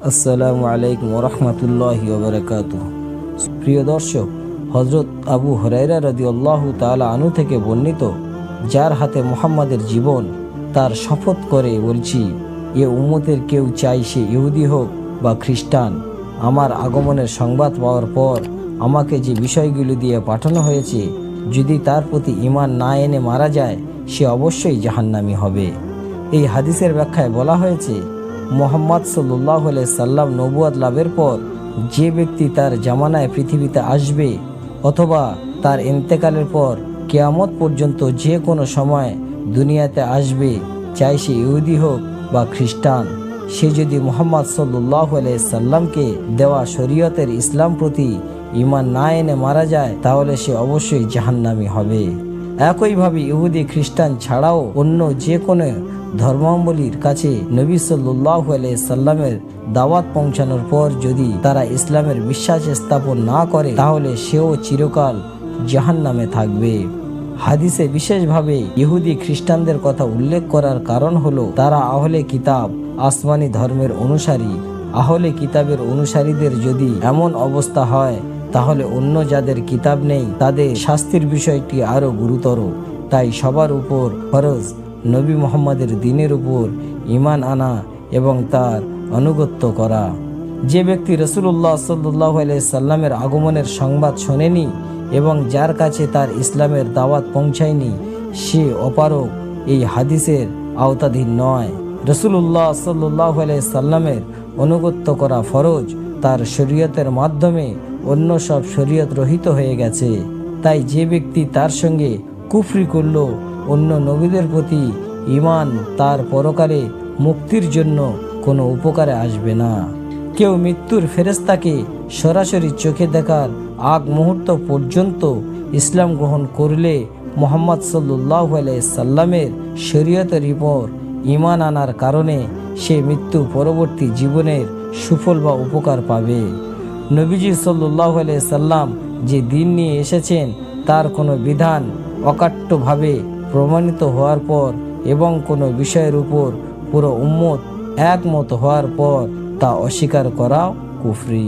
আসসালামু আলাইকুম ওরহমতুল্লাহি ওয়াবারাকাতুহু। প্রিয় দর্শক, হযরত আবু হুরায়রা রাদিয়াল্লাহু তাআলা আনহু থেকে বর্ণিত, যার হাতে মুহাম্মাদের জীবন, তার শপথ করে বলছি, এ উম্মতের কেউ চাই সে ইহুদি হোক বা খ্রিস্টান, আমার আগমনের সংবাদ পাওয়ার পর আমাকে যে বিষয়গুলো দিয়ে পাঠানো হয়েছে, যদি তার প্রতি ঈমান না এনে মারা যায়, সে অবশ্যই জাহান্নামী হবে। এই হাদিসের ব্যাখ্যায় বলা হয়েছে, মুহাম্মদ সাল্লাল্লাহু আলাইহি সাল্লাম নবুয়ত লাভের পর যে ব্যক্তি তার জামানায় পৃথিবীতে আসবে অথবা তার ইন্তেকালের পর কিয়ামত পর্যন্ত যে কোনো সময় দুনিয়াতে আসবে, চাই সে ইহুদি হোক বা খ্রিস্টান, সে যদি মুহাম্মদ সাল্লাল্লাহু আলাইহি সাল্লামকে দেওয়া শরীয়তের ইসলাম প্রতি ঈমান না এনে মারা যায়, তাহলে সে অবশ্যই জাহান্নামী হবে। একইভাবে ইহুদি খ্রিস্টান ছাড়াও অন্য যে কোনো ধর্মাবলম্বীর কাছে নবী সাল্লাল্লাহু আলাইহি সাল্লামের দাওয়াত পৌঁছানোর পর যদি তারা ইসলামের বিশ্বাস স্থাপন না করে, তাহলে সেও চিরকাল জাহান্নামে থাকবে। হাদিসে বিশেষভাবে ইহুদি খ্রিস্টানদের কথা উল্লেখ করার কারণ হলো, তারা আহলে কিতাব, আসমানি ধর্মের অনুসারী। আহলে কিতাবের অনুসারীদের যদি এমন অবস্থা হয়, তাহলে অন্য যাদের কিতাব নেই তাদের শাস্তির বিষয়টি আরো গুরুতর। তাই সবার উপর ফরজ নবী মুহাম্মাদের দ্বীনের উপর ঈমান আনা এবং তার আনুগত্য করা। যে ব্যক্তি রাসূলুল্লাহ সাল্লাল্লাহু আলাইহি সাল্লামের আগমনের সংবাদ শোনেনি এবং যার কাছে তার ইসলামের দাওয়াত পৌঁছায়নি, সে অপারগ, এই হাদিসের আওতাধীন নয়। রাসূলুল্লাহ সাল্লাল্লাহু আলাইহি সাল্লামের আনুগত্য করা ফরজ, তার শরীয়তের মাধ্যমে অন্য সব শরীয়ত রহিত হয়ে গেছে। তাই যে ব্যক্তি তার সঙ্গে কুফরি করল, অন্য নবীদের প্রতি ঈমান তার পরকালে মুক্তির জন্য কোনো উপকারে আসবে না। কেউ মৃত্যুর ফেরেশতাকে সরাসরি চোখে দেখার আগ মুহূর্ত পর্যন্ত ইসলাম গ্রহণ করলে মুহাম্মদ সাল্লাল্লাহু আলাইহি সাল্লামের শরীয়তের উপর ঈমান আনার কারণে সে মৃত্যু পরবর্তী জীবনের সুফল বা উপকার পাবে। নবীজি সাল্লাল্লাহু আলাইহি সাল্লাম যে দিন নিয়ে এসেছেন, তার কোনো বিধান অকাট্যভাবে প্রমাণিত হওয়ার পর এবং কোনো বিষয়ের উপর পুরো উম্মত একমত হওয়ার পর তা অস্বীকার করা কুফরি।